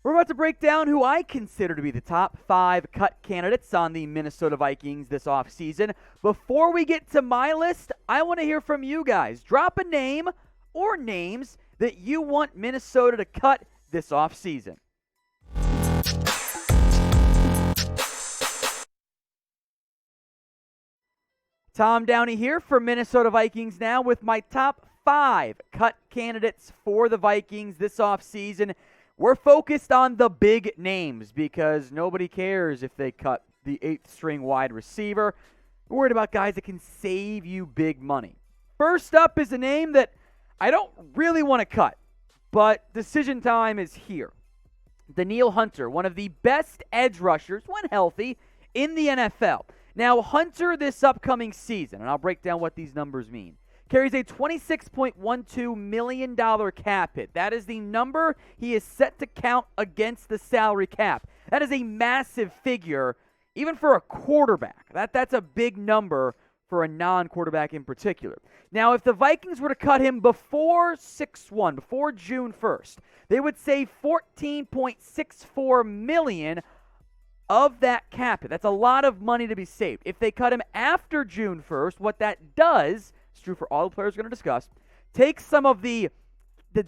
We're about to break down who I consider to be the top 5 cut candidates on the Minnesota Vikings this offseason. Before we get to my list, I want to hear from you guys. Drop a name or names that you want Minnesota to cut this offseason. Tom Downey here for Minnesota Vikings Now with my top 5 cut candidates for the Vikings this offseason. We're focused on the big names because nobody cares if they cut the 8th string wide receiver. We're worried about guys that can save you big money. First up is a name that I don't really want to cut, but decision time is here. Danielle Hunter, one of the best edge rushers, when healthy, in the NFL. Now, Hunter this upcoming season, and I'll break down what these numbers mean, carries a $26.12 million cap hit. That is the number he is set to count against the salary cap. That is a massive figure, even for a quarterback. That's a big number for a non-quarterback in particular. Now, if the Vikings were to cut him before 6/1, before June 1st, they would save $14.64 million of that cap hit. That's a lot of money to be saved. If they cut him after June 1st, what that does, it's true for all the players we're going to discuss, take some of the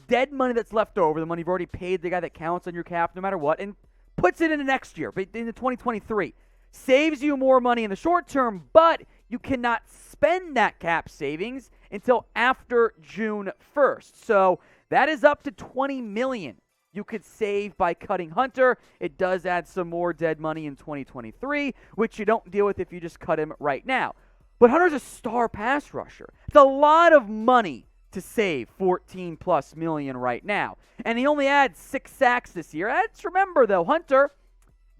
dead money that's left over, the money you've already paid the guy that counts on your cap no matter what, and puts it into next year, into 2023. Saves you more money in the short term, but you cannot spend that cap savings until after June 1st. So that is up to $20 million you could save by cutting Hunter. It does add some more dead money in 2023, which you don't deal with if you just cut him right now. But Hunter's a star pass rusher. It's a lot of money to save, $14+ million right now. And he only had 6 sacks this year. Let's remember, though, Hunter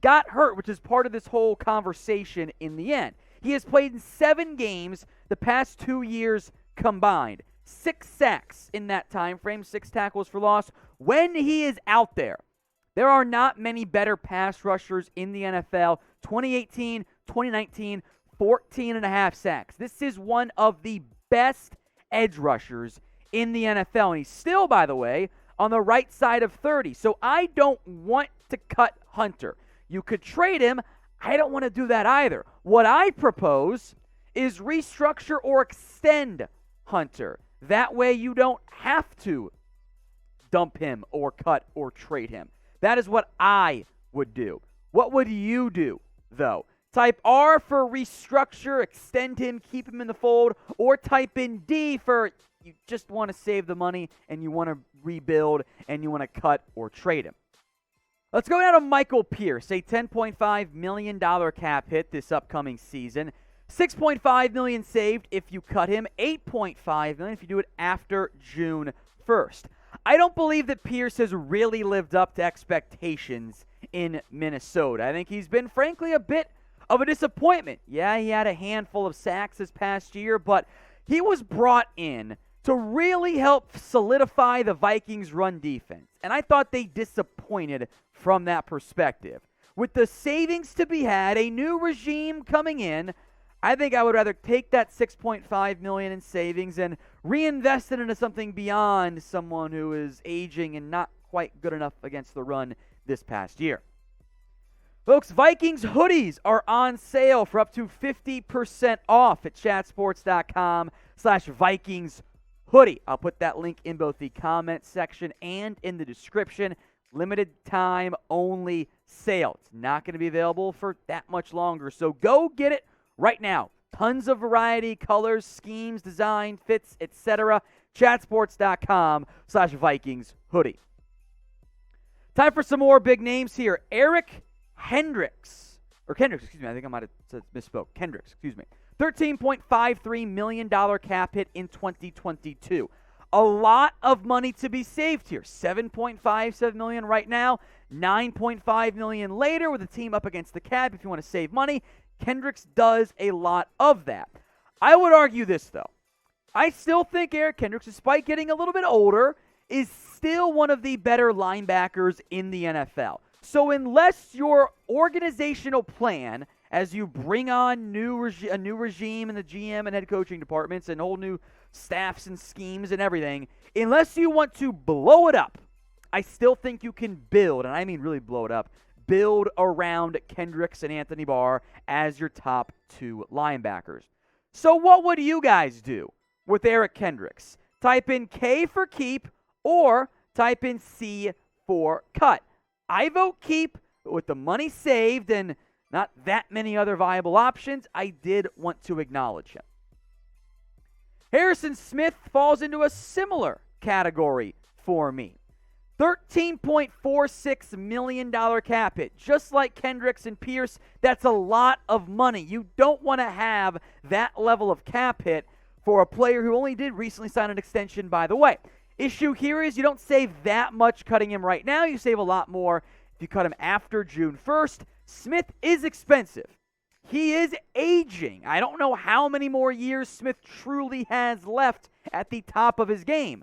got hurt, which is part of this whole conversation in the end. He has played in 7 games the past 2 years combined. 6 sacks in that time frame, 6 tackles for loss. When he is out there are not many better pass rushers in the NFL. 2018, 2019, 14.5 sacks. This is one of the best edge rushers in the NFL. And he's still, by the way, on the right side of 30. So I don't want to cut Hunter. You could trade him. I don't want to do that either. What I propose is restructure or extend Hunter. That way you don't have to dump him or cut or trade him. That is what I would do. What would you do, though? Type R for restructure, extend him, keep him in the fold, or type in D for you just want to save the money and you want to rebuild and you want to cut or trade him. Let's go down to Michael Pierce, a $10.5 million cap hit this upcoming season. $6.5 million saved if you cut him, $8.5 million if you do it after June 1st. I don't believe that Pierce has really lived up to expectations in Minnesota. I think he's been, frankly, a bit of a disappointment. Yeah, he had a handful of sacks this past year, but he was brought in to really help solidify the Vikings' run defense. And I thought they disappointed from that perspective. With the savings to be had, a new regime coming in, I think I would rather take that $6.5 million in savings and reinvest it into something beyond someone who is aging and not quite good enough against the run this past year. Folks, Vikings hoodies are on sale for up to 50% off at chatsports.com/Vikings hoodie. I'll put that link in both the comment section and in the description. Limited time only sale. It's not going to be available for that much longer, so go get it right now. Tons of variety, colors, schemes, design, fits, etc. chatsports.com/Vikings hoodie. Time for some more big names here. Kendricks, excuse me. I think I might have misspoke. Kendricks, excuse me. $13.53 million cap hit in 2022. A lot of money to be saved here. $7.57 million right now, $9.5 million later with the team up against the cap. If you want to save money, Kendricks does a lot of that. I would argue this, though. I still think Eric Kendricks, despite getting a little bit older, is still one of the better linebackers in the NFL. So unless your organizational plan, as you bring on a new regime in the GM and head coaching departments and whole new staffs and schemes and everything, unless you want to blow it up I still think you can build, and I mean really blow it up, build around Kendricks and Anthony Barr as your top 2 linebackers. So what would you guys do with Eric Kendricks? Type in K for keep or type in C for cut. I vote keep, but with the money saved and not that many other viable options, I did want to acknowledge him. Harrison Smith falls into a similar category for me. $13.46 million cap hit. Just like Kendricks and Pierce, that's a lot of money. You don't want to have that level of cap hit for a player who only did recently sign an extension, by the way. Issue here is you don't save that much cutting him right now. You save a lot more if you cut him after June 1st. Smith is expensive. He is aging. I don't know how many more years Smith truly has left at the top of his game.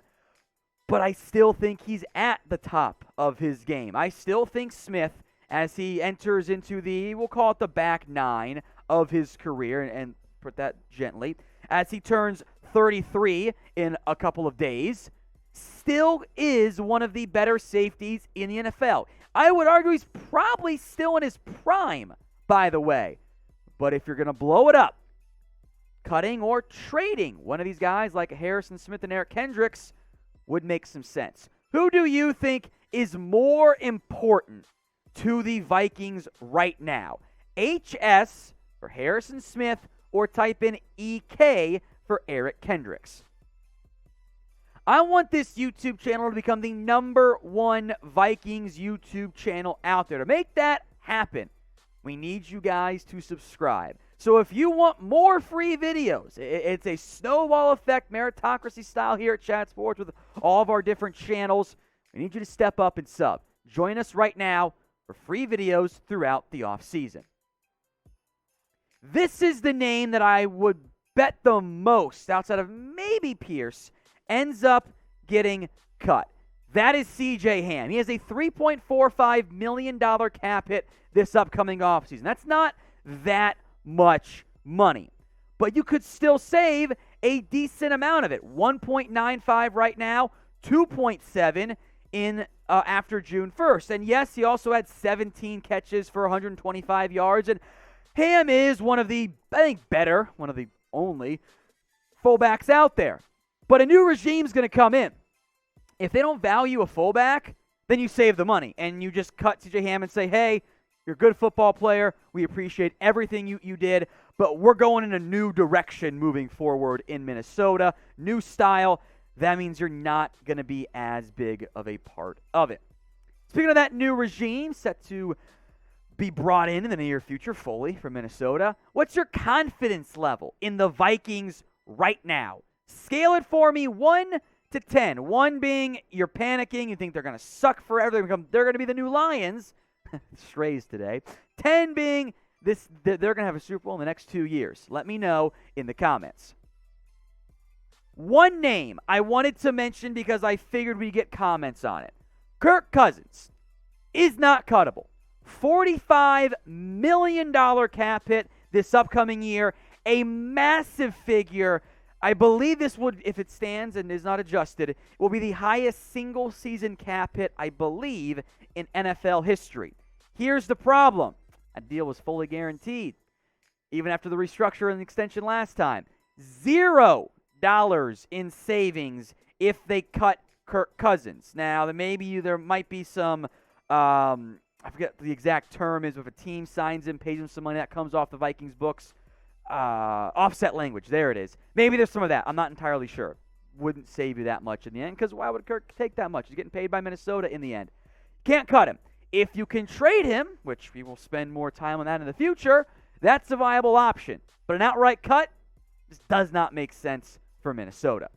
But I still think he's at the top of his game. I still think Smith, as he enters into we'll call it the back 9 of his career, and put that gently, as he turns 33 in a couple of days, still is one of the better safeties in the NFL. I would argue he's probably still in his prime, by the way. But if you're going to blow it up, cutting or trading one of these guys like Harrison Smith and Eric Kendricks would make some sense. Who do you think is more important to the Vikings right now? HS for Harrison Smith or type in EK for Eric Kendricks? I want this YouTube channel to become the #1 Vikings YouTube channel out there. To make that happen, we need you guys to subscribe. So if you want more free videos, it's a snowball effect, meritocracy style here at Chat Sports with all of our different channels. We need you to step up and sub. Join us right now for free videos throughout the offseason. This is the name that I would bet the most, outside of maybe Pierce, ends up getting cut. That is C.J. Ham. He has a $3.45 million cap hit this upcoming offseason. That's not that much money, but you could still save a decent amount of it. 1.95 right now, 2.7 in after June 1st. And yes, he also had 17 catches for 125 yards. And Ham is one of the, I think, one of the only fullbacks out there. But a new regime is going to come in. If they don't value a fullback, then you save the money and you just cut C.J. Ham and say, hey, you're a good football player. We appreciate everything you did, but we're going in a new direction moving forward in Minnesota. New style. That means you're not going to be as big of a part of it. Speaking of that new regime set to be brought in the near future fully for Minnesota, what's your confidence level in the Vikings right now? Scale it for me 1 to 10. 1 being you're panicking, you think they're going to suck forever, they're going to be the new Lions. Strays today. 10 being they're going to have a Super Bowl in the next 2 years. Let me know in the comments. One name I wanted to mention because I figured we'd get comments on it. Kirk Cousins is not cuttable. $45 million cap hit this upcoming year. A massive figure. I believe this would, if it stands and is not adjusted, will be the highest single-season cap hit, I believe, in NFL history. Here's the problem. That deal was fully guaranteed, even after the restructure and the extension last time. $0 in savings if they cut Kirk Cousins. Now, there might be some, I forget the exact term is, if a team signs him, pays him some money, that comes off the Vikings books. Offset language, there it is. Maybe there's some of that. I'm not entirely sure. Wouldn't save you that much in the end, because why would Kirk take that much? He's getting paid by Minnesota in the end. Can't cut him. If you can trade him, which we will spend more time on that in the future, that's a viable option. But an outright cut just does not make sense for Minnesota.